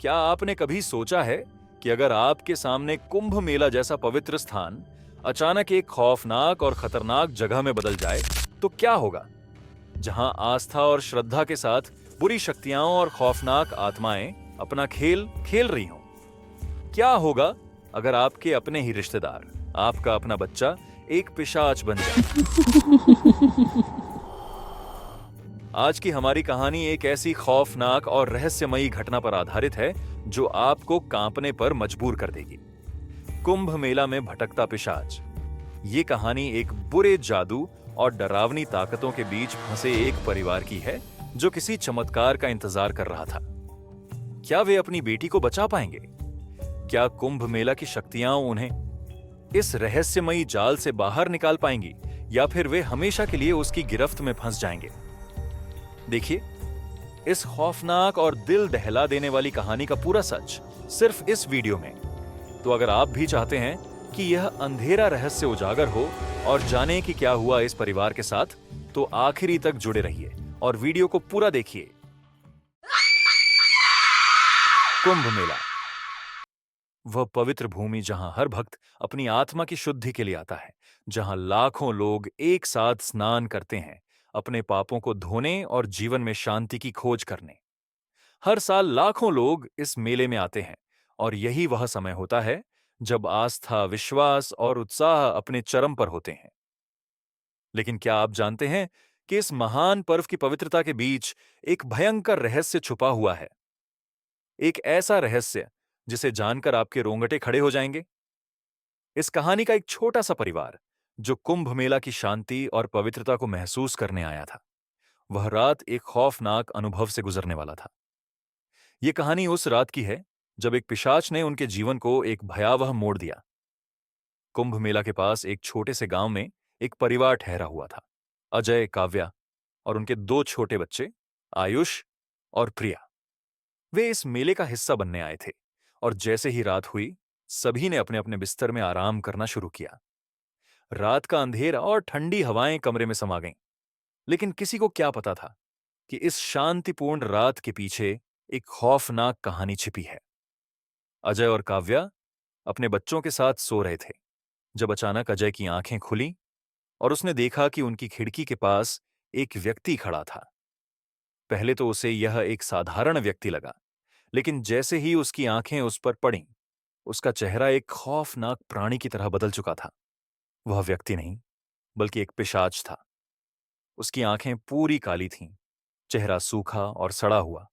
क्या आपने कभी सोचा है कि अगर आपके सामने कुंभ मेला जैसा पवित्र स्थान अचानक एक खौफनाक और खतरनाक जगह में बदल जाए तो क्या होगा? जहां आस्था और श्रद्धा के साथ बुरी शक्तियां और खौफनाक आत्माएं अपना खेल खेल रही हों। क्या होगा अगर आपके अपने ही रिश्तेदार, आपका अपना बच्चा एक पिशाच बन जाए? आज की हमारी कहानी एक ऐसी खौफनाक और रहस्यमयी घटना पर आधारित है जो आपको कांपने पर मजबूर कर देगी। कुंभ मेला में भटकता पिशाच। ये कहानी एक बुरे जादू और डरावनी ताकतों के बीच फंसे एक परिवार की है जो किसी चमत्कार का इंतजार कर रहा था। क्या वे अपनी बेटी को बचा पाएंगे? क्या कुंभ मेला की शक्तियां उन्हें इस रहस्यमयी जाल से बाहर निकाल पाएंगी या फिर वे हमेशा के लिए उसकी गिरफ्त में फंस जाएंगे? देखिए, इस खौफनाक और दिल दहला देने वाली कहानी का पूरा सच सिर्फ इस वीडियो में। तो अगर आप भी चाहते हैं कि यह अंधेरा रहस्य उजागर हो और जाने कि क्या हुआ इस परिवार के साथ, तो आखिरी तक जुड़े रहिए और वीडियो को पूरा देखिए। कुंभ मेला, वह पवित्र भूमि जहां हर भक्त अपनी आत्मा की शुद्धि के लिए आता है, जहां लाखों लोग एक साथ स्नान करते हैं, अपने पापों को धोने और जीवन में शांति की खोज करने। हर साल लाखों लोग इस मेले में आते हैं और यही वह समय होता है जब आस्था, विश्वास और उत्साह अपने चरम पर होते हैं। लेकिन क्या आप जानते हैं कि इस महान पर्व की पवित्रता के बीच एक भयंकर रहस्य छुपा हुआ है? एक ऐसा रहस्य जिसे जानकर आपके रोंगटे खड़े हो जाएंगे। इस कहानी का एक छोटा सा परिवार जो कुंभ मेला की शांति और पवित्रता को महसूस करने आया था, वह रात एक खौफनाक अनुभव से गुजरने वाला था। यह कहानी उस रात की है जब एक पिशाच ने उनके जीवन को एक भयावह मोड़ दिया। कुंभ मेला के पास एक छोटे से गांव में एक परिवार ठहरा हुआ था। अजय, काव्या और उनके दो छोटे बच्चे, आयुष और प्रिया। वे इस मेले का हिस्सा बनने आए थे और जैसे ही रात हुई, सभी ने अपने अपने बिस्तर में आराम करना शुरू किया। रात का अंधेरा और ठंडी हवाएं कमरे में समा गईं, लेकिन किसी को क्या पता था कि इस शांतिपूर्ण रात के पीछे एक खौफनाक कहानी छिपी है। अजय और काव्या अपने बच्चों के साथ सो रहे थे जब अचानक अजय की आंखें खुली और उसने देखा कि उनकी खिड़की के पास एक व्यक्ति खड़ा था। पहले तो उसे यह एक साधारण व्यक्ति लगा, लेकिन जैसे ही उसकी आंखें उस पर पड़ीं, उसका चेहरा एक खौफनाक प्राणी की तरह बदल चुका था। वह व्यक्ति नहीं, बल्कि एक पिशाच था। उसकी आंखें पूरी काली थीं, चेहरा सूखा और सड़ा हुआ,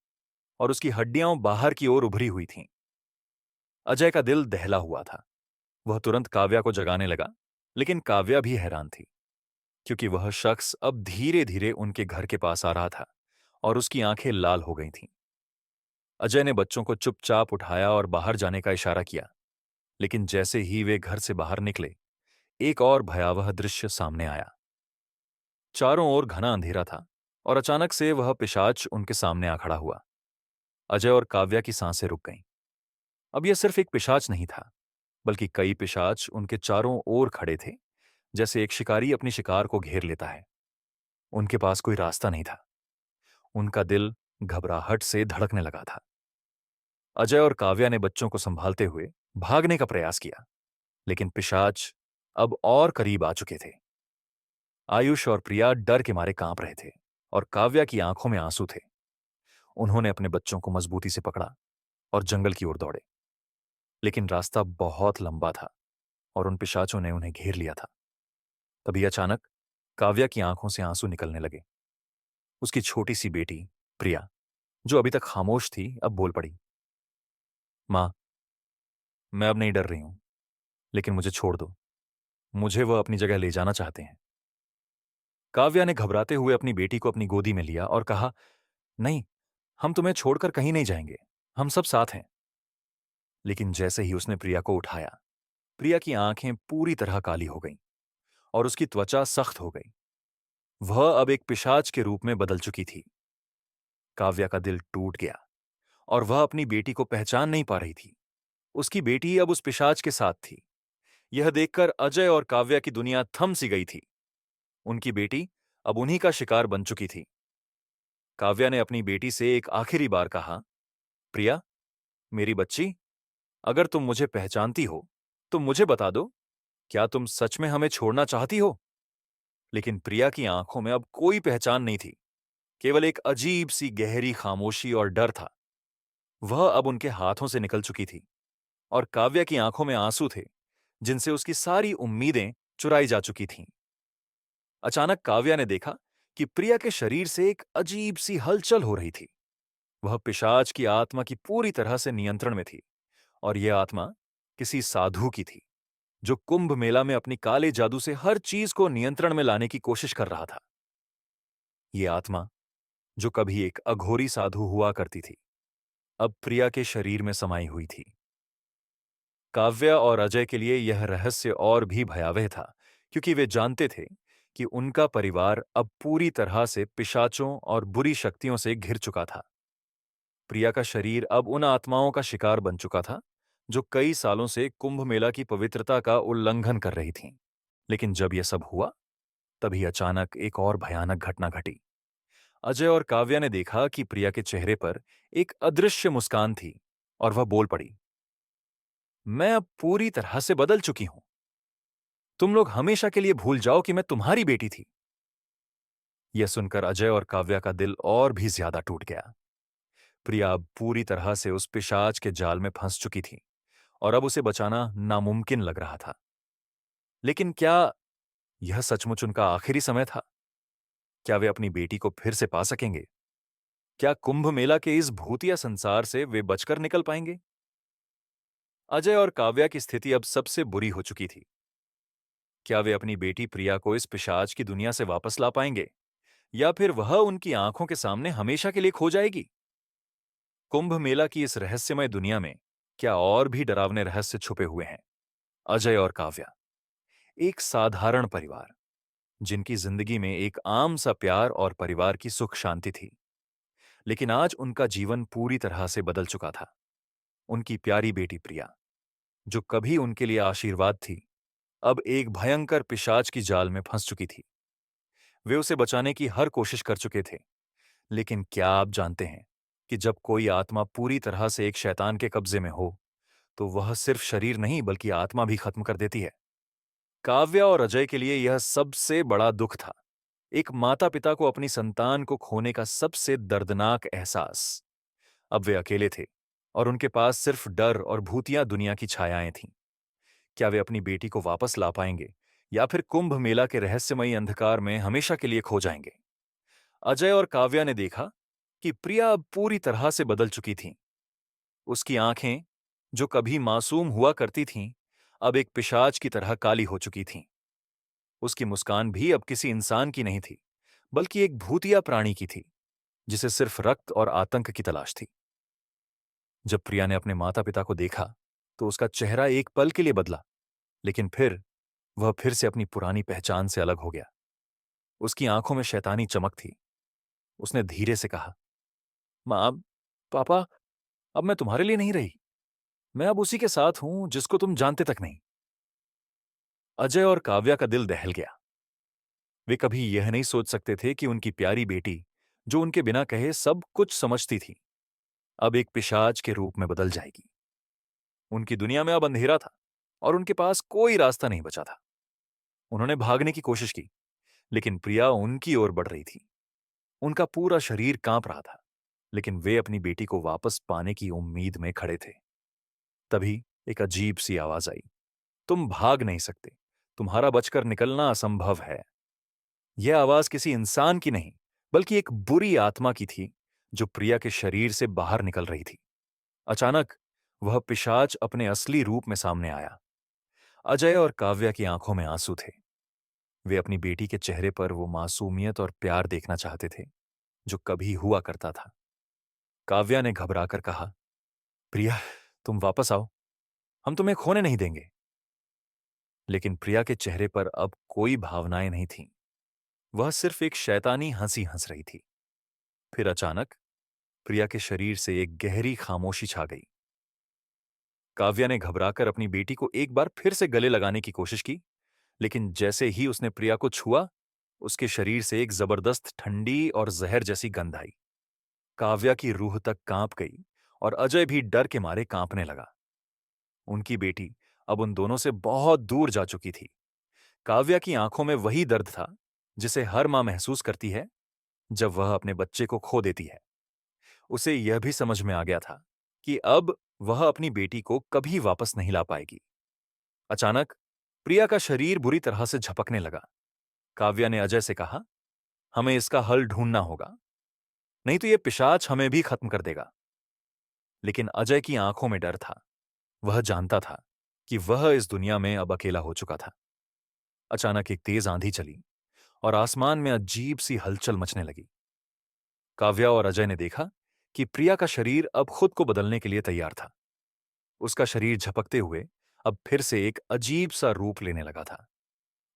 और उसकी हड्डियां बाहर की ओर उभरी हुई थीं। अजय का दिल दहला हुआ था। वह तुरंत काव्या को जगाने लगा, लेकिन काव्या भी हैरान थी, क्योंकि वह शख्स अब धीरे धीरे उनके घर के पास आ रहा था और उसकी आंखें लाल हो गई थीं। अजय ने बच्चों को चुपचाप उठाया और बाहर जाने का इशारा किया, लेकिन जैसे ही वे घर से बाहर निकले, एक और भयावह दृश्य सामने आया। चारों ओर घना अंधेरा था और अचानक से वह पिशाच उनके सामने आ खड़ा हुआ। अजय और काव्या की सांसें रुक गईं। अब यह सिर्फ एक पिशाच नहीं था, बल्कि कई पिशाच उनके चारों ओर खड़े थे, जैसे एक शिकारी अपनी शिकार को घेर लेता है। उनके पास कोई रास्ता नहीं था। उनका दिल घबराहट से धड़कने लगा था। अजय और काव्या ने बच्चों को संभालते हुए भागने का प्रयास किया, लेकिन पिशाच अब और करीब आ चुके थे। आयुष और प्रिया डर के मारे कांप रहे थे और काव्या की आंखों में आंसू थे। उन्होंने अपने बच्चों को मजबूती से पकड़ा और जंगल की ओर दौड़े, लेकिन रास्ता बहुत लंबा था और उन पिशाचों ने उन्हें घेर लिया था। तभी अचानक काव्या की आंखों से आंसू निकलने लगे। उसकी छोटी सी बेटी प्रिया, जो अभी तक खामोश थी, अब बोल पड़ी, मां, मैं अब नहीं डर रही हूं, लेकिन मुझे छोड़ दो। मुझे वह अपनी जगह ले जाना चाहते हैं। काव्या ने घबराते हुए अपनी बेटी को अपनी गोदी में लिया और कहा, नहीं, हम तुम्हें छोड़कर कहीं नहीं जाएंगे, हम सब साथ हैं। लेकिन जैसे ही उसने प्रिया को उठाया, प्रिया की आंखें पूरी तरह काली हो गईं और उसकी त्वचा सख्त हो गई। वह अब एक पिशाच के रूप में बदल चुकी थी। काव्या का दिल टूट गया और वह अपनी बेटी को पहचान नहीं पा रही थी। उसकी बेटी अब उस पिशाच के साथ थी। यह देखकर अजय और काव्या की दुनिया थम सी गई थी। उनकी बेटी अब उन्हीं का शिकार बन चुकी थी। काव्या ने अपनी बेटी से एक आखिरी बार कहा, प्रिया, मेरी बच्ची, अगर तुम मुझे पहचानती हो तो मुझे बता दो, क्या तुम सच में हमें छोड़ना चाहती हो? लेकिन प्रिया की आंखों में अब कोई पहचान नहीं थी, केवल एक अजीब सी गहरी खामोशी और डर था। वह अब उनके हाथों से निकल चुकी थी और काव्या की आंखों में आंसू थे, जिनसे उसकी सारी उम्मीदें चुराई जा चुकी थीं। अचानक काव्या ने देखा कि प्रिया के शरीर से एक अजीब सी हलचल हो रही थी। वह पिशाच की आत्मा की पूरी तरह से नियंत्रण में थी, और यह आत्मा किसी साधु की थी, जो कुंभ मेला में अपनी काले जादू से हर चीज को नियंत्रण में लाने की कोशिश कर रहा था। यह आत्मा, जो कभी एक अघोरी साधु हुआ करती थी, अब प्रिया के शरीर में समाई हुई थी। काव्या और अजय के लिए यह रहस्य और भी भयावह था, क्योंकि वे जानते थे कि उनका परिवार अब पूरी तरह से पिशाचों और बुरी शक्तियों से घिर चुका था। प्रिया का शरीर अब उन आत्माओं का शिकार बन चुका था, जो कई सालों से कुंभ मेला की पवित्रता का उल्लंघन कर रही थीं। लेकिन जब यह सब हुआ, तभी अचानक एक और भयानक घटना घटी। अजय और काव्या ने देखा कि प्रिया के चेहरे पर एक अदृश्य मुस्कान थी, और वह बोल पड़ी, मैं अब पूरी तरह से बदल चुकी हूं। तुम लोग हमेशा के लिए भूल जाओ कि मैं तुम्हारी बेटी थी। यह सुनकर अजय और काव्या का दिल और भी ज्यादा टूट गया। प्रिया अब पूरी तरह से उस पिशाच के जाल में फंस चुकी थी, और अब उसे बचाना नामुमकिन लग रहा था। लेकिन क्या यह सचमुच उनका आखिरी समय था? क्या वे अपनी बेटी को फिर से पा सकेंगे? क्या कुंभ मेला के इस भूतिया संसार से वे बचकर निकल पाएंगे? अजय और काव्या की स्थिति अब सबसे बुरी हो चुकी थी। क्या वे अपनी बेटी प्रिया को इस पिशाच की दुनिया से वापस ला पाएंगे, या फिर वह उनकी आंखों के सामने हमेशा के लिए खो जाएगी? कुंभ मेला की इस रहस्यमय दुनिया में क्या और भी डरावने रहस्य छुपे हुए हैं? अजय और काव्या, एक साधारण परिवार, जिनकी जिंदगी में एक आम सा प्यार और परिवार की सुख शांति थी। लेकिन आज उनका जीवन पूरी तरह से बदल चुका था। उनकी प्यारी बेटी प्रिया, जो कभी उनके लिए आशीर्वाद थी, अब एक भयंकर पिशाच की जाल में फंस चुकी थी। वे उसे बचाने की हर कोशिश कर चुके थे, लेकिन क्या आप जानते हैं कि जब कोई आत्मा पूरी तरह से एक शैतान के कब्जे में हो, तो वह सिर्फ शरीर नहीं बल्कि आत्मा भी खत्म कर देती है। काव्या और अजय के लिए यह सबसे बड़ा दुख था, एक माता पिता को अपनी संतान को खोने का सबसे दर्दनाक एहसास। अब वे अकेले थे, और उनके पास सिर्फ डर और भूतिया दुनिया की छायाएं थीं। क्या वे अपनी बेटी को वापस ला पाएंगे, या फिर कुंभ मेला के रहस्यमयी अंधकार में हमेशा के लिए खो जाएंगे? अजय और काव्या ने देखा कि प्रिया अब पूरी तरह से बदल चुकी थीं। उसकी आंखें, जो कभी मासूम हुआ करती थीं, अब एक पिशाच की तरह काली हो चुकी थीं। उसकी मुस्कान भी अब किसी इंसान की नहीं थी, बल्कि एक भूतिया प्राणी की थी, जिसे सिर्फ रक्त और आतंक की तलाश थी। जब प्रिया ने अपने माता पिता को देखा, तो उसका चेहरा एक पल के लिए बदला, लेकिन फिर वह फिर से अपनी पुरानी पहचान से अलग हो गया। उसकी आंखों में शैतानी चमक थी। उसने धीरे से कहा, मां, पापा, अब मैं तुम्हारे लिए नहीं रही। मैं अब उसी के साथ हूं जिसको तुम जानते तक नहीं। अजय और काव्या का दिल दहल गया। वे कभी यह नहीं सोच सकते थे कि उनकी प्यारी बेटी, जो उनके बिना कहे सब कुछ समझती थी, अब एक पिशाच के रूप में बदल जाएगी। उनकी दुनिया में अब अंधेरा था, और उनके पास कोई रास्ता नहीं बचा था। उन्होंने भागने की कोशिश की, लेकिन प्रिया उनकी ओर बढ़ रही थी। उनका पूरा शरीर कांप रहा था, लेकिन वे अपनी बेटी को वापस पाने की उम्मीद में खड़े थे। तभी एक अजीब सी आवाज आई, तुम भाग नहीं सकते, तुम्हारा बचकर निकलना असंभव है। यह आवाज किसी इंसान की नहीं, बल्कि एक बुरी आत्मा की थी, जो प्रिया के शरीर से बाहर निकल रही थी। अचानक वह पिशाच अपने असली रूप में सामने आया। अजय और काव्या की आंखों में आंसू थे। वे अपनी बेटी के चेहरे पर वो मासूमियत और प्यार देखना चाहते थे, जो कभी हुआ करता था। काव्या ने घबराकर कहा, प्रिया, तुम वापस आओ, हम तुम्हें खोने नहीं देंगे। लेकिन प्रिया के चेहरे पर अब कोई भावनाएं नहीं थीं। वह सिर्फ एक शैतानी हंसी हंस रही थी। फिर अचानक प्रिया के शरीर से एक गहरी खामोशी छा गई। काव्या ने घबराकर अपनी बेटी को एक बार फिर से गले लगाने की कोशिश की, लेकिन जैसे ही उसने प्रिया को छुआ, उसके शरीर से एक जबरदस्त ठंडी और जहर जैसी गंध आई। काव्या की रूह तक कांप गई, और अजय भी डर के मारे कांपने लगा। उनकी बेटी अब उन दोनों से बहुत दूर जा चुकी थी। काव्या की आंखों में वही दर्द था जिसे हर मां महसूस करती है जब वह अपने बच्चे को खो देती है। उसे यह भी समझ में आ गया था कि अब वह अपनी बेटी को कभी वापस नहीं ला पाएगी। अचानक प्रिया का शरीर बुरी तरह से झपकने लगा। काव्या ने अजय से कहा, हमें इसका हल ढूंढना होगा, नहीं तो यह पिशाच हमें भी खत्म कर देगा। लेकिन अजय की आंखों में डर था। वह जानता था कि वह इस दुनिया में अब अकेला हो चुका था। अचानक एक तेज आंधी चली और आसमान में अजीब सी हलचल मचने लगी। काव्या और अजय ने देखा कि प्रिया का शरीर अब खुद को बदलने के लिए तैयार था। उसका शरीर झपकते हुए अब फिर से एक अजीब सा रूप लेने लगा था।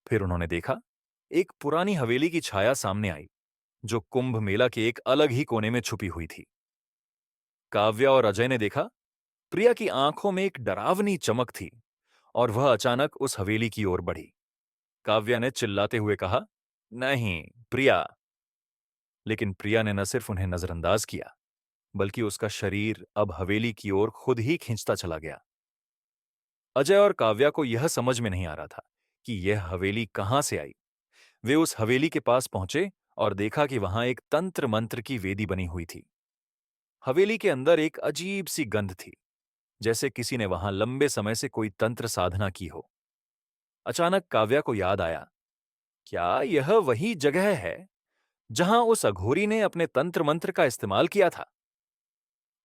फिर उन्होंने देखा, एक पुरानी हवेली की छाया सामने आई जो कुंभ मेला के एक अलग ही कोने में छुपी हुई थी। काव्या और अजय ने देखा, प्रिया की आंखों में एक डरावनी चमक थी और वह अचानक उस हवेली की ओर बढ़ी। काव्या ने चिल्लाते हुए कहा, नहीं प्रिया। लेकिन प्रिया ने न सिर्फ उन्हें नजरअंदाज किया, बल्कि उसका शरीर अब हवेली की ओर खुद ही खींचता चला गया। अजय और काव्या को यह समझ में नहीं आ रहा था कि यह हवेली कहां से आई। वे उस हवेली के पास पहुंचे और देखा कि वहां एक तंत्र मंत्र की वेदी बनी हुई थी। हवेली के अंदर एक अजीब सी गंध थी, जैसे किसी ने वहां लंबे समय से कोई तंत्र साधना की हो। अचानक काव्या को याद आया, क्या यह वही जगह है जहां उस अघोरी ने अपने तंत्र मंत्र का इस्तेमाल किया था?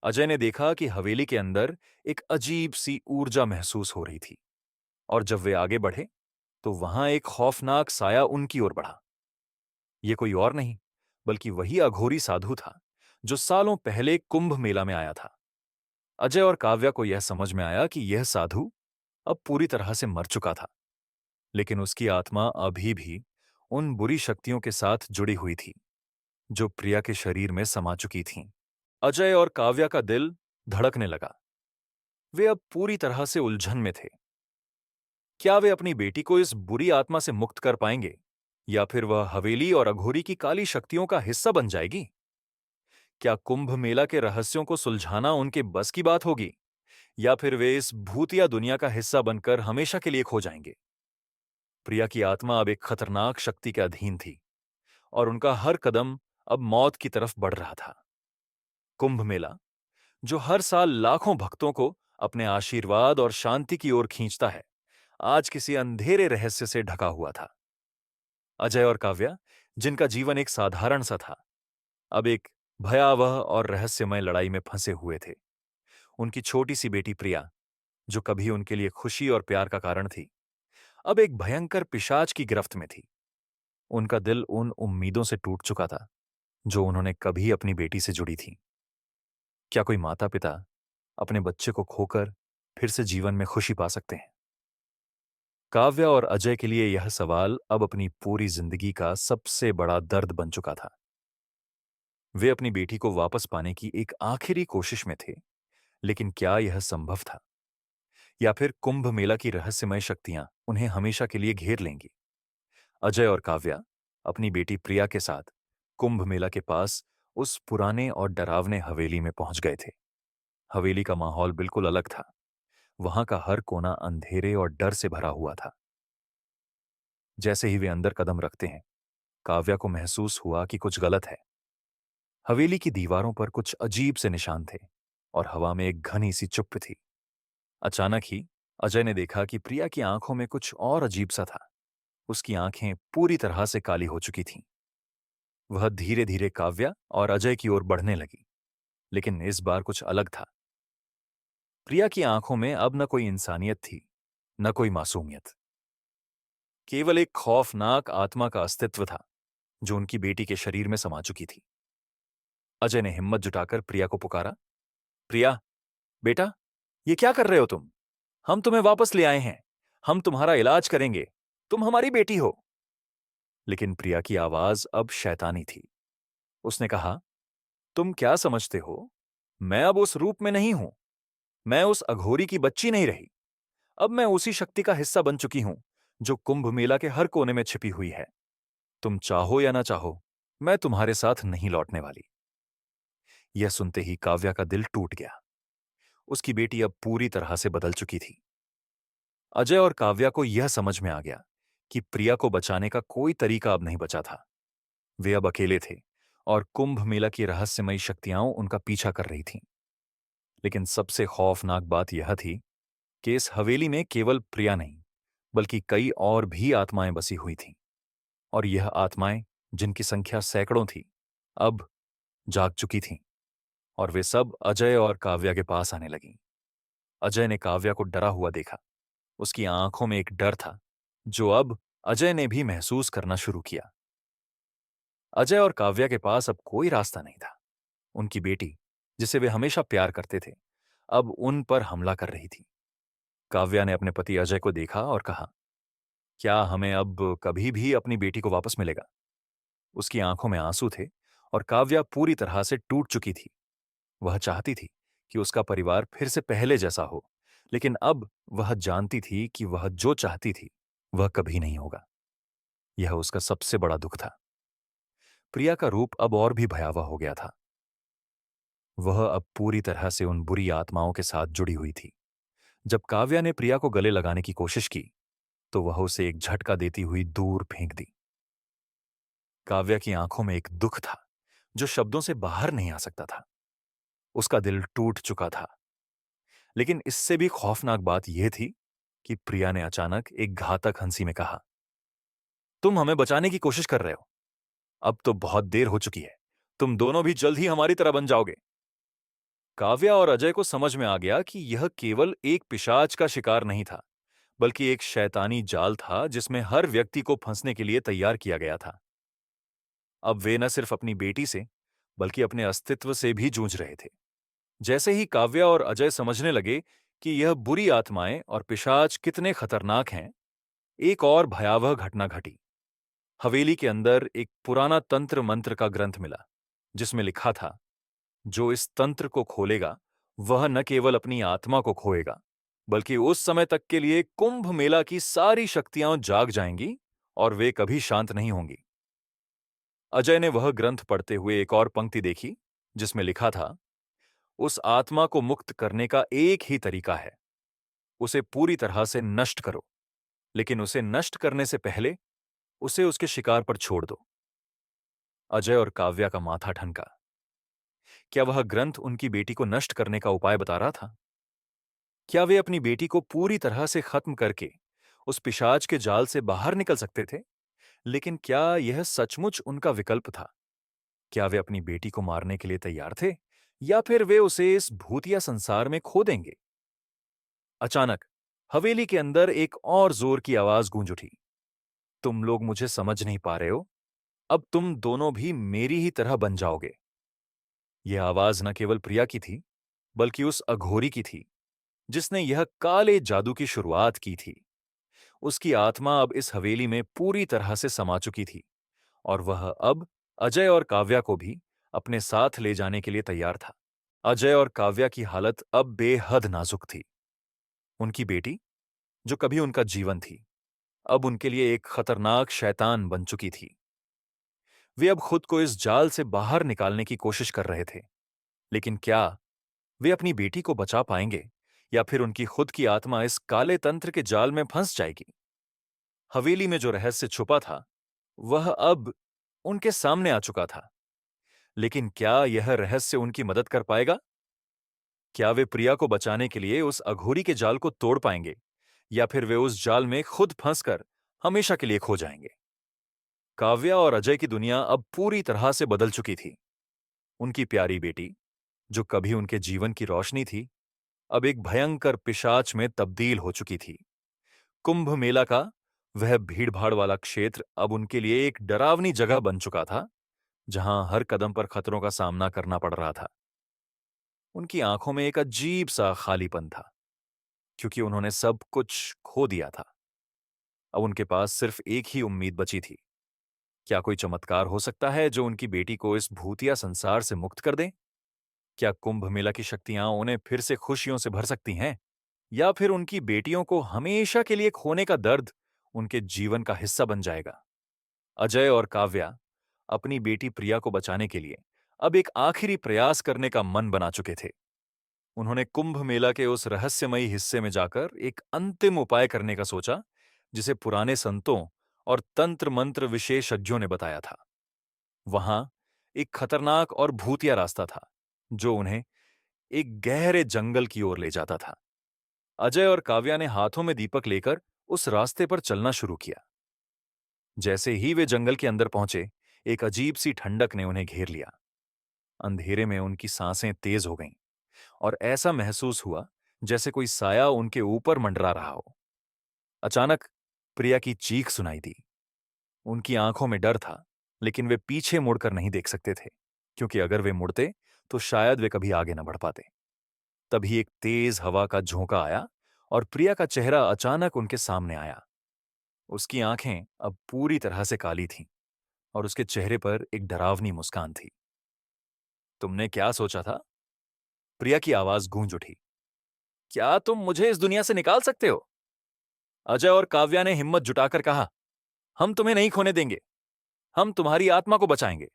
अजय ने देखा कि हवेली के अंदर एक अजीब सी ऊर्जा महसूस हो रही थी और जब वे आगे बढ़े तो वहां एक खौफनाक साया उनकी ओर बढ़ा। यह कोई और नहीं बल्कि वही अघोरी साधु था जो सालों पहले कुंभ मेला में आया था। अजय और काव्या को यह समझ में आया कि यह साधु अब पूरी तरह से मर चुका था, लेकिन उसकी आत्मा अभी भी उन बुरी शक्तियों के साथ जुड़ी हुई थी जो प्रिया के शरीर में समा चुकी थीं। अजय और काव्या का दिल धड़कने लगा। वे अब पूरी तरह से उलझन में थे। क्या वे अपनी बेटी को इस बुरी आत्मा से मुक्त कर पाएंगे या फिर वह हवेली और अघोरी की काली शक्तियों का हिस्सा बन जाएगी? क्या कुंभ मेला के रहस्यों को सुलझाना उनके बस की बात होगी या फिर वे इस भूतिया दुनिया का हिस्सा बनकर हमेशा के लिए खो जाएंगे? प्रिया की आत्मा अब एक खतरनाक शक्ति के अधीन थी और उनका हर कदम अब मौत की तरफ बढ़ रहा था। कुंभ मेला, जो हर साल लाखों भक्तों को अपने आशीर्वाद और शांति की ओर खींचता है, आज किसी अंधेरे रहस्य से ढका हुआ था। अजय और काव्या, जिनका जीवन एक साधारण सा था, अब एक भयावह और रहस्यमय लड़ाई में फंसे हुए थे। उनकी छोटी सी बेटी प्रिया, जो कभी उनके लिए खुशी और प्यार का कारण थी, अब एक भयंकर पिशाच की गिरफ्त में थी। उनका दिल उन उम्मीदों से टूट चुका था जो उन्होंने कभी अपनी बेटी से जुड़ी थी। क्या कोई माता पिता अपने बच्चे को खोकर फिर से जीवन में खुशी पा सकते हैं? काव्या और अजय के लिए यह सवाल अब अपनी पूरी जिंदगी का सबसे बड़ा दर्द बन चुका था। वे अपनी बेटी को वापस पाने की एक आखिरी कोशिश में थे, लेकिन क्या यह संभव था? या फिर कुंभ मेला की रहस्यमय शक्तियां उन्हें हमेशा के लिए घेर लेंगी? अजय और काव्या अपनी बेटी प्रिया के साथ कुंभ मेला के पास उस पुराने और डरावने हवेली में पहुंच गए थे। हवेली का माहौल बिल्कुल अलग था। वहां का हर कोना अंधेरे और डर से भरा हुआ था। जैसे ही वे अंदर कदम रखते हैं, काव्या को महसूस हुआ कि कुछ गलत है। हवेली की दीवारों पर कुछ अजीब से निशान थे और हवा में एक घनी सी चुप्पी थी। अचानक ही अजय ने देखा कि प्रिया की आंखों में कुछ और अजीब सा था। उसकी आंखें पूरी तरह से काली हो चुकी थीं। वह धीरे धीरे काव्या और अजय की ओर बढ़ने लगी, लेकिन इस बार कुछ अलग था। प्रिया की आंखों में अब न कोई इंसानियत थी, न कोई मासूमियत। केवल एक खौफनाक आत्मा का अस्तित्व था जो उनकी बेटी के शरीर में समा चुकी थी। अजय ने हिम्मत जुटाकर प्रिया को पुकारा, प्रिया, बेटा, ये क्या कर रहे हो तुम? हम तुम्हें वापस ले आए हैं। हम तुम्हारा इलाज करेंगे। तुम हमारी बेटी हो। लेकिन प्रिया की आवाज अब शैतानी थी। उसने कहा, तुम क्या समझते हो? मैं अब उस रूप में नहीं हूं। मैं उस अघोरी की बच्ची नहीं रही। अब मैं उसी शक्ति का हिस्सा बन चुकी हूं जो कुंभ मेला के हर कोने में छिपी हुई है। तुम चाहो या ना चाहो, मैं तुम्हारे साथ नहीं लौटने वाली। यह सुनते ही काव्या का दिल टूट गया। उसकी बेटी अब पूरी तरह से बदल चुकी थी। अजय और काव्या को यह समझ में आ गया कि प्रिया को बचाने का कोई तरीका अब नहीं बचा था। वे अब अकेले थे और कुंभ मेला की रहस्यमयी शक्तियां उनका पीछा कर रही थीं। लेकिन सबसे खौफनाक बात यह थी कि इस हवेली में केवल प्रिया नहीं, बल्कि कई और भी आत्माएं बसी हुई थीं। और यह आत्माएं, जिनकी संख्या सैकड़ों थी, अब जाग चुकी थीं और वे सब अजय और काव्या के पास आने लगीं। अजय ने काव्या को डरा हुआ देखा। उसकी आंखों में एक डर था जो अब अजय ने भी महसूस करना शुरू किया। अजय और काव्या के पास अब कोई रास्ता नहीं था। उनकी बेटी, जिसे वे हमेशा प्यार करते थे, अब उन पर हमला कर रही थी। काव्या ने अपने पति अजय को देखा और कहा, क्या हमें अब कभी भी अपनी बेटी को वापस मिलेगा? उसकी आंखों में आंसू थे और काव्या पूरी तरह से टूट चुकी थी। वह चाहती थी कि उसका परिवार फिर से पहले जैसा हो, लेकिन अब वह जानती थी कि वह जो चाहती थी वह कभी नहीं होगा। यह उसका सबसे बड़ा दुख था। प्रिया का रूप अब और भी भयावह हो गया था। वह अब पूरी तरह से उन बुरी आत्माओं के साथ जुड़ी हुई थी। जब काव्या ने प्रिया को गले लगाने की कोशिश की, तो वह उसे एक झटका देती हुई दूर फेंक दी। काव्या की आंखों में एक दुख था जो शब्दों से बाहर नहीं आ सकता था। उसका दिल टूट चुका था। लेकिन इससे भी खौफनाक बात यह थी कि प्रिया ने अचानक एक घातक हंसी में कहा, तुम हमें बचाने की कोशिश कर रहे हो। अब तो बहुत देर हो चुकी है। तुम दोनों भी जल्द ही हमारी तरह बन जाओगे। काव्या और अजय को समझ में आ गया कि यह केवल एक पिशाच का शिकार नहीं था, बल्कि एक शैतानी जाल था जिसमें हर व्यक्ति को फंसने के लिए तैयार किया गया था। अब वे न सिर्फ अपनी बेटी से, बल्कि अपने अस्तित्व से भी जूझ रहे थे। जैसे ही काव्या और अजय समझने लगे कि यह बुरी आत्माएं और पिशाच कितने खतरनाक हैं, एक और भयावह घटना घटी। हवेली के अंदर एक पुराना तंत्र मंत्र का ग्रंथ मिला, जिसमें लिखा था, जो इस तंत्र को खोलेगा वह न केवल अपनी आत्मा को खोएगा, बल्कि उस समय तक के लिए कुंभ मेला की सारी शक्तियां जाग जाएंगी और वे कभी शांत नहीं होंगी। अजय ने वह ग्रंथ पढ़ते हुए एक और पंक्ति देखी, जिसमें लिखा था, उस आत्मा को मुक्त करने का एक ही तरीका है, उसे पूरी तरह से नष्ट करो, लेकिन उसे नष्ट करने से पहले उसे उसके शिकार पर छोड़ दो। अजय और काव्या का माथा ठनका। क्या वह ग्रंथ उनकी बेटी को नष्ट करने का उपाय बता रहा था? क्या वे अपनी बेटी को पूरी तरह से खत्म करके उस पिशाच के जाल से बाहर निकल सकते थे? लेकिन क्या यह सचमुच उनका विकल्प था? क्या वे अपनी बेटी को मारने के लिए तैयार थे, या फिर वे उसे इस भूतिया संसार में खो देंगे? अचानक हवेली के अंदर एक और जोर की आवाज गूंज उठी, तुम लोग मुझे समझ नहीं पा रहे हो, अब तुम दोनों भी मेरी ही तरह बन जाओगे। यह आवाज न केवल प्रिया की थी, बल्कि उस अघोरी की थी जिसने यह काले जादू की शुरुआत की थी। उसकी आत्मा अब इस हवेली में पूरी तरह से समा चुकी थी और वह अब अजय और काव्या को भी अपने साथ ले जाने के लिए तैयार था। अजय और काव्या की हालत अब बेहद नाजुक थी। उनकी बेटी, जो कभी उनका जीवन थी, अब उनके लिए एक खतरनाक शैतान बन चुकी थी। वे अब खुद को इस जाल से बाहर निकालने की कोशिश कर रहे थे। लेकिन क्या वे अपनी बेटी को बचा पाएंगे, या फिर उनकी खुद की आत्मा इस काले तंत्र के जाल में फंस जाएगी? हवेली में जो रहस्य छुपा था, वह अब उनके सामने आ चुका था। लेकिन क्या यह रहस्य उनकी मदद कर पाएगा? क्या वे प्रिया को बचाने के लिए उस अघोरी के जाल को तोड़ पाएंगे, या फिर वे उस जाल में खुद फंसकर हमेशा के लिए खो जाएंगे? काव्या और अजय की दुनिया अब पूरी तरह से बदल चुकी थी। उनकी प्यारी बेटी, जो कभी उनके जीवन की रोशनी थी, अब एक भयंकर पिशाच में तब्दील हो चुकी थी। कुंभ मेला का वह भीड़भाड़ वाला क्षेत्र अब उनके लिए एक डरावनी जगह बन चुका था, जहां हर कदम पर खतरों का सामना करना पड़ रहा था। उनकी आंखों में एक अजीब सा खालीपन था, क्योंकि उन्होंने सब कुछ खो दिया था। अब उनके पास सिर्फ एक ही उम्मीद बची थी। क्या कोई चमत्कार हो सकता है जो उनकी बेटी को इस भूतिया संसार से मुक्त कर दे? क्या कुंभ मेला की शक्तियां उन्हें फिर से खुशियों से भर सकती हैं? या फिर उनकी बेटियों को हमेशा के लिए खोने का दर्द उनके जीवन का हिस्सा बन जाएगा? अजय और काव्या अपनी बेटी प्रिया को बचाने के लिए अब एक आखिरी प्रयास करने का मन बना चुके थे। उन्होंने कुंभ मेला के उस रहस्यमयी हिस्से में जाकर एक अंतिम उपाय करने का सोचा, जिसे पुराने संतों और तंत्र मंत्र विशेषज्ञों ने बताया था। वहां एक खतरनाक और भूतिया रास्ता था, जो उन्हें एक गहरे जंगल की ओर ले जाता था। अजय और काव्या ने हाथों में दीपक लेकर उस रास्ते पर चलना शुरू किया। जैसे ही वे जंगल के अंदर पहुंचे, एक अजीब सी ठंडक ने उन्हें घेर लिया। अंधेरे में उनकी सांसें तेज हो गईं और ऐसा महसूस हुआ जैसे कोई साया उनके ऊपर मंडरा रहा हो। अचानक प्रिया की चीख सुनाई दी। उनकी आंखों में डर था, लेकिन वे पीछे मुड़कर नहीं देख सकते थे, क्योंकि अगर वे मुड़ते तो शायद वे कभी आगे न बढ़ पाते। तभी एक तेज हवा का झोंका आया और प्रिया का चेहरा अचानक उनके सामने आया। उसकी आंखें अब पूरी तरह से काली थीं और उसके चेहरे पर एक डरावनी मुस्कान थी। तुमने क्या सोचा था? प्रिया की आवाज गूंज उठी। क्या तुम मुझे इस दुनिया से निकाल सकते हो? अजय और काव्या ने हिम्मत जुटाकर कहा, हम तुम्हें नहीं खोने देंगे। हम तुम्हारी आत्मा को बचाएंगे।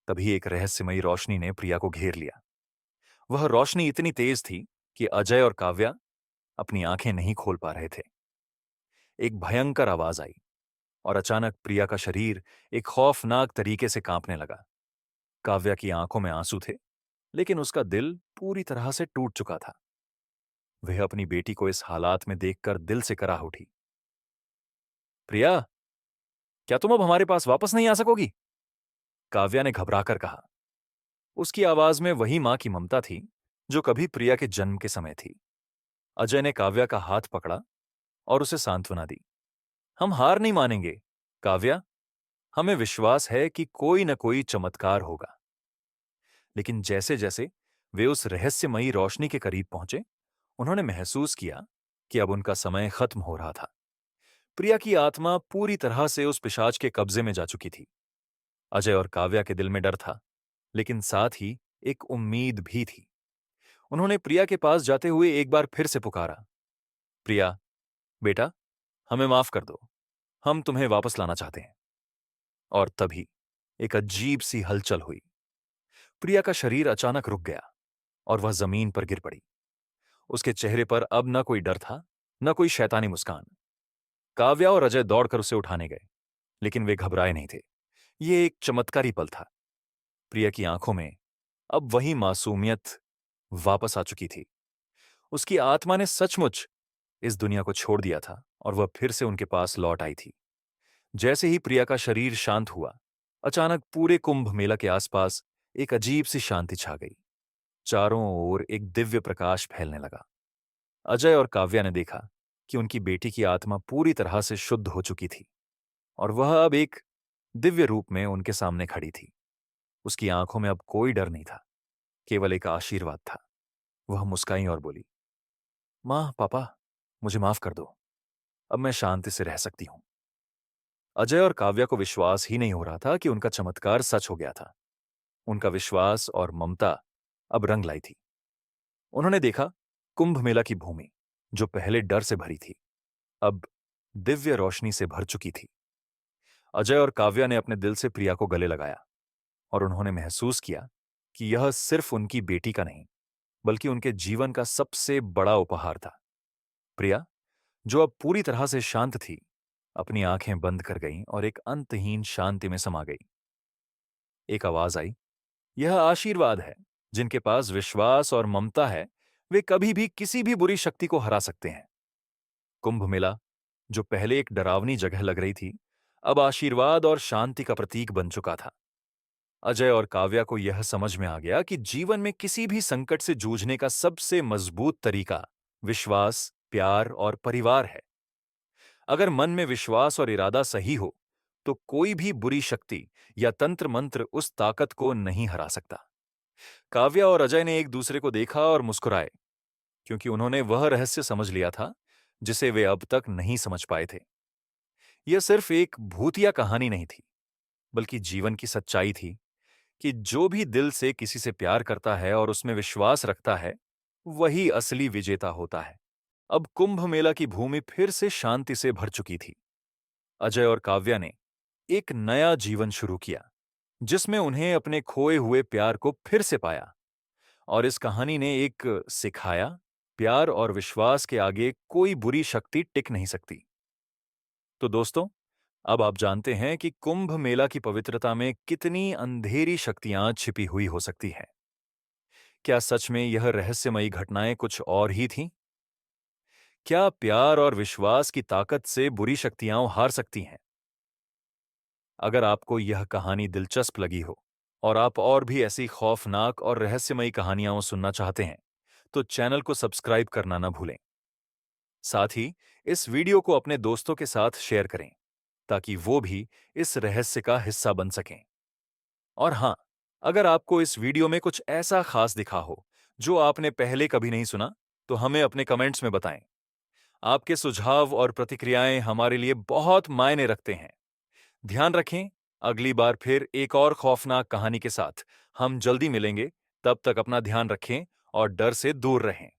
तभी एक रहस्यमयी रोशनी ने प्रिया को घेर लिया। वह रोशनी इतनी तेज थी कि अजय और काव्या अपनी आंखें नहीं खोल पा रहे थे। एक भयंकर आवाज आई और अचानक प्रिया का शरीर एक खौफनाक तरीके से कांपने लगा। काव्या की आंखों में आंसू थे, लेकिन उसका दिल पूरी तरह से टूट चुका था। वह अपनी बेटी को इस हालात में देखकर दिल से कराह उठी। प्रिया, क्या तुम अब हमारे पास वापस नहीं आ सकोगी? काव्या ने घबराकर कहा। उसकी आवाज में वही मां की ममता थी जो कभी प्रिया के जन्म के समय थी। अजय ने काव्या का हाथ पकड़ा और उसे सांत्वना दी। हम हार नहीं मानेंगे, काव्या। हमें विश्वास है कि कोई न कोई चमत्कार होगा। लेकिन जैसे जैसे वे उस रहस्यमयी रोशनी के करीब पहुंचे, उन्होंने महसूस किया कि अब उनका समय खत्म हो रहा था। प्रिया की आत्मा पूरी तरह से उस पिशाच के कब्जे में जा चुकी थी। अजय और काव्या के दिल में डर था, लेकिन साथ ही एक उम्मीद भी थी। उन्होंने प्रिया के पास जाते हुए एक बार फिर से पुकारा, प्रिया, बेटा, हमें माफ कर दो। हम तुम्हें वापस लाना चाहते हैं। और तभी एक अजीब सी हलचल हुई। प्रिया का शरीर अचानक रुक गया और वह जमीन पर गिर पड़ी। उसके चेहरे पर अब न कोई डर था, न कोई शैतानी मुस्कान। काव्या और अजय दौड़कर उसे उठाने गए, लेकिन वे घबराए नहीं थे। ये एक चमत्कारी पल था। प्रिया की आंखों में अब वही मासूमियत वापस आ चुकी थी। उसकी आत्मा ने सचमुच इस दुनिया को छोड़ दिया था और वह फिर से उनके पास लौट आई थी। जैसे ही प्रिया का शरीर शांत हुआ, अचानक पूरे कुंभ मेला के आसपास एक अजीब सी शांति छा गई। चारों ओर एक दिव्य प्रकाश फैलने लगा। अजय और काव्या ने देखा कि उनकी बेटी की आत्मा पूरी तरह से शुद्ध हो चुकी थी और वह अब एक दिव्य रूप में उनके सामने खड़ी थी। उसकी आंखों में अब कोई डर नहीं था, केवल एक आशीर्वाद था। वह मुस्काई और बोली, मां, पापा, मुझे माफ कर दो। अब मैं शांति से रह सकती हूं। अजय और काव्या को विश्वास ही नहीं हो रहा था कि उनका चमत्कार सच हो गया था। उनका विश्वास और ममता अब रंग लाई थी। उन्होंने देखा कुंभ मेला की भूमि, जो पहले डर से भरी थी, अब दिव्य रोशनी से भर चुकी थी। अजय और काव्या ने अपने दिल से प्रिया को गले लगाया और उन्होंने महसूस किया कि यह सिर्फ उनकी बेटी का नहीं, बल्कि उनके जीवन का सबसे बड़ा उपहार था। प्रिया, जो अब पूरी तरह से शांत थी, अपनी आंखें बंद कर गई और एक अंतहीन शांति में समा गई। एक आवाज आई, यह आशीर्वाद है। जिनके पास विश्वास और ममता है, वे कभी भी किसी भी बुरी शक्ति को हरा सकते हैं। कुंभ मेला, जो पहले एक डरावनी जगह लग रही थी, अब आशीर्वाद और शांति का प्रतीक बन चुका था। अजय और काव्या को यह समझ में आ गया कि जीवन में किसी भी संकट से जूझने का सबसे मजबूत तरीका विश्वास, प्यार और परिवार है। अगर मन में विश्वास और इरादा सही हो, तो कोई भी बुरी शक्ति या तंत्र मंत्र उस ताकत को नहीं हरा सकता। काव्या और अजय ने एक दूसरे को देखा और मुस्कुराए, क्योंकि उन्होंने वह रहस्य समझ लिया था जिसे वे अब तक नहीं समझ पाए थे। यह सिर्फ एक भूतिया कहानी नहीं थी, बल्कि जीवन की सच्चाई थी कि जो भी दिल से किसी से प्यार करता है और उसमें विश्वास रखता है, वही असली विजेता होता है। अब कुंभ मेला की भूमि फिर से शांति से भर चुकी थी। अजय और काव्या ने एक नया जीवन शुरू किया, जिसमें उन्हें अपने खोए हुए प्यार को फिर से पाया। और इस कहानी ने एक सिखाया, प्यार और विश्वास के आगे कोई बुरी शक्ति टिक नहीं सकती। तो दोस्तों, अब आप जानते हैं कि कुंभ मेला की पवित्रता में कितनी अंधेरी शक्तियां छिपी हुई हो सकती हैं। क्या सच में यह रहस्यमयी घटनाएं कुछ और ही थीं? क्या प्यार और विश्वास की ताकत से बुरी शक्तियां हार सकती हैं? अगर आपको यह कहानी दिलचस्प लगी हो और आप और भी ऐसी खौफनाक और रहस्यमयी कहानियां सुनना चाहते हैं, तो चैनल को सब्सक्राइब करना ना भूलें। साथ ही इस वीडियो को अपने दोस्तों के साथ शेयर करें, ताकि वो भी इस रहस्य का हिस्सा बन सकें। और हाँ, अगर आपको इस वीडियो में कुछ ऐसा खास दिखा हो जो आपने पहले कभी नहीं सुना, तो हमें अपने कमेंट्स में बताएं। आपके सुझाव और प्रतिक्रियाएं हमारे लिए बहुत मायने रखते हैं। ध्यान रखें, अगली बार फिर एक और खौफनाक कहानी के साथ हम जल्दी मिलेंगे। तब तक अपना ध्यान रखें और डर से दूर रहें।